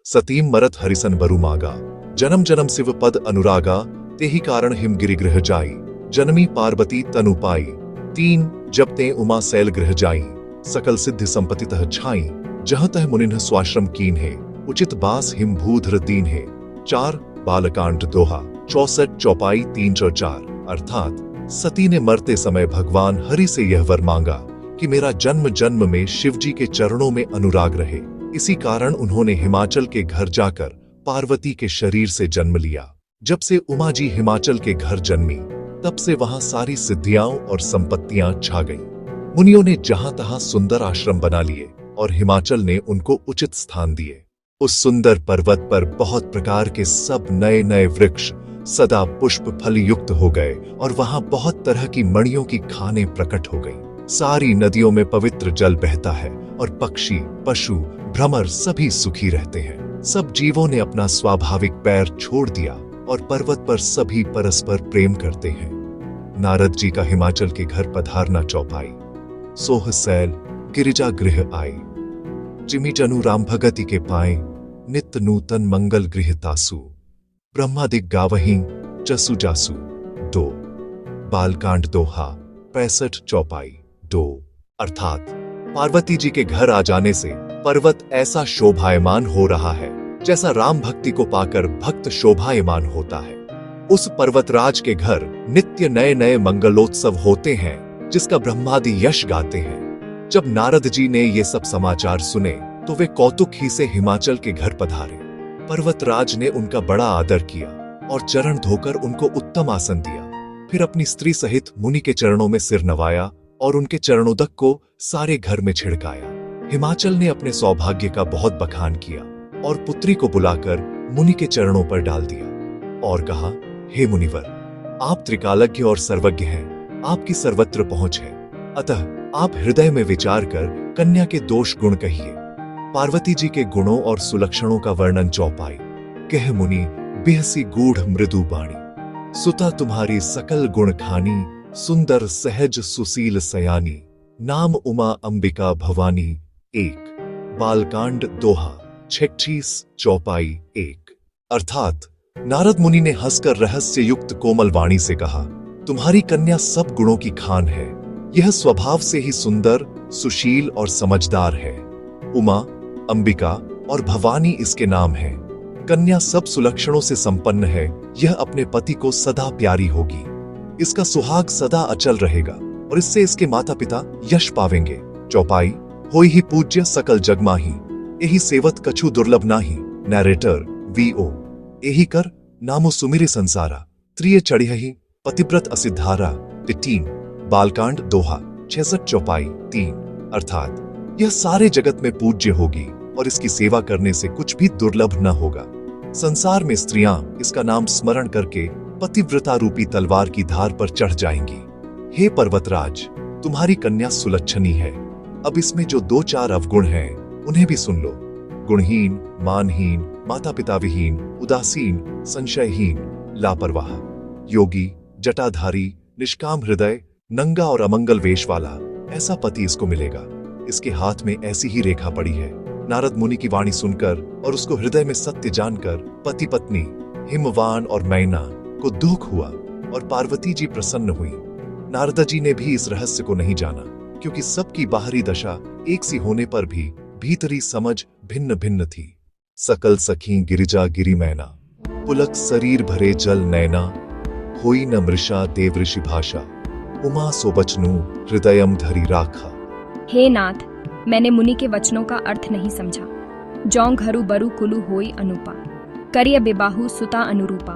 सतीम मरत हरिसन बरु मागा, जन्म जन्म शिव पद अनुरागा, तेहि कारण हिम गिरि गृह जाई, जनमी पार्वती तनु पाई। 3 जब ते उमा सैल गृह जाई, सकल सिद्धि संपत्ति तह छाई, जह तह मुनिन्ह स्वाश्रम कीन है, उचित बास हिम भूधर दीन है। 4 बालकांड दोहा 64 चौपाई 3 और 4। अर्थात सती ने मरते समय भगवान हरि से यह वर मांगा कि मेरा जन्म जन्म में शिवजी के चरणों में अनुराग रहे। इसी कारण उन्होंने हिमाचल के घर जाकर पार्वती के शरीर से जन्म लिया। जब से उमा जी हिमाचल के घर जन्मी, तब से वहां सारी सिद्धियां और संपत्तियां छा गईं। मुनियों ने जहां तहां सुंदर आश्रम बना लिए और हिमाचल ने उनको उचित स्थान दिए। उस सुंदर पर्वत पर बहुत प्रकार के सब नए नए वृक्ष सदा पुष्प फल युक्त हो गए और वहां बहुत तरह की मणियों की खानें प्रकट हो गईं। सारी नदियों में पवित्र जल बहता है और पक्षी, पशु, भ्रमर सभी सुखी रहते हैं। सब जीवों ने अपना स्वाभाविक पैर छोड़ दिया और पर्वत पर सभी परस्पर प्रेम करते हैं। नारद जी का हिमाचल के घर पधारना चौपाई। सोह सैल गिरिजा गृह आए, जिमि जनु राम भगति के पाए, नित्य नूतन मंगल गृह तासु, ब्रह्मादिक गावहीं जसु जासु। 2 बालकांड दोहा 65 चौपाई 2। अर्थात पार्वती जी के घर आ जाने से पर्वत ऐसा शोभायमान हो रहा है जैसा राम भक्ति को पाकर भक्त शोभायमान होता है। उस पर्वतराज के घर नित्य नए नए मंगलोत्सव होते हैं, जिसका ब्रह्मादि यश गाते हैं। जब नारद जी ने ये सब समाचार सुने तो वे कौतुक ही से हिमाचल के घर पधारे। पर्वतराज ने उनका बड़ा आदर किया और चरण धोकर उनको उत्तम आसन दिया। फिर अपनी स्त्री सहित मुनि के चरणों में सिर नवाया और उनके चरणोदक को सारे घर में छिड़काया। हिमाचल ने अपने सौभाग्य का बहुत बखान किया और पुत्री को बुलाकर मुनि के चरणों पर डाल दिया और कहा, हे मुनिवर, आप त्रिकालज्ञ और सर्वज्ञ हैं, आपकी सर्वत्र पहुंच है, अतः आप हृदय में विचार कर कन्या के दोष गुण कहिए। पार्वती जी के गुणों और सुलक्षणों का वर्णन चौपाई। कह मुनि बिहसी गूढ़ मृदु बाणी, सुता तुम्हारी सकल गुण खानी, सुंदर सहज सुशील सयानी, नाम उमा अंबिका भवानी। 1 बालकांड दोहा 36 चौपाई 1। अर्थात नारद मुनि ने हंसकर रहस्य युक्त कोमल वाणी से कहा, तुम्हारी कन्या सब गुणों की खान है, यह स्वभाव से ही सुंदर, सुशील और समझदार है। उमा, अंबिका और भवानी इसके नाम हैं। कन्या सब सुलक्षणों से संपन्न है, यह अपने पति को सदा प्यारी होगी। इसका सुहाग सदा अचल रहेगा और इससे इसके माता पिता यश पावेंगे। चौपाई। होई ही पूज्य सकल जग माही, एही सेवत कछु दुर्लभ नाही। Narrator VO. एही कर नामो सुमिरे संसारा, त्रिय चढ़ियहि पतिव्रत असिद्धारा। 3 बालकांड दोहा 66 चौपाई 3। अर्थात यह सारे जगत में पूज्य होगी और इसकी सेवा करने से कुछ भी दुर्लभ न होगा। संसार में स्त्रियां इसका नाम स्मरण करके पतिव्रता रूपी तलवार की धार पर चढ़ जाएंगी। हे पर्वतराज, तुम्हारी कन्या सुलक्षणी है। अब इसमें जो 2-4 अवगुण हैं, उन्हें भी सुन लो। गुणहीन, मानहीन, माता पिता विहीन, उदासीन, संशयहीन, लापरवाह, योगी, जटाधारी, निष्काम हृदय, नंगा और अमंगल वेश वाला, ऐसा पति इसको मिलेगा। इसके हाथ में ऐसी ही रेखा पड़ी है। नारद मुनि की वाणी सुनकर और उसको हृदय में सत्य जानकर पति पत्नी हिमवान और मैना को दुख हुआ और पार्वती जी प्रसन्न हुई। नारद जी ने भी इस रहस्य को नहीं जाना, क्योंकि सबकी बाहरी दशा एक सी होने पर भी भीतरी समझ भिन्न भिन्न थी। सकल सखी गिरिजा गिरि मैना, पुलक शरीर भरे जल नैना, होई न मृषा देव ऋषि भाषा, उमा सो बचनु हृदयम धरी राखा। हे नाथ, मैंने मुनि के वचनों का अर्थ नहीं समझा। जौं घरु बरु कुलु होई अनुपा, करिय बेबाहु सुता अनुरूपा।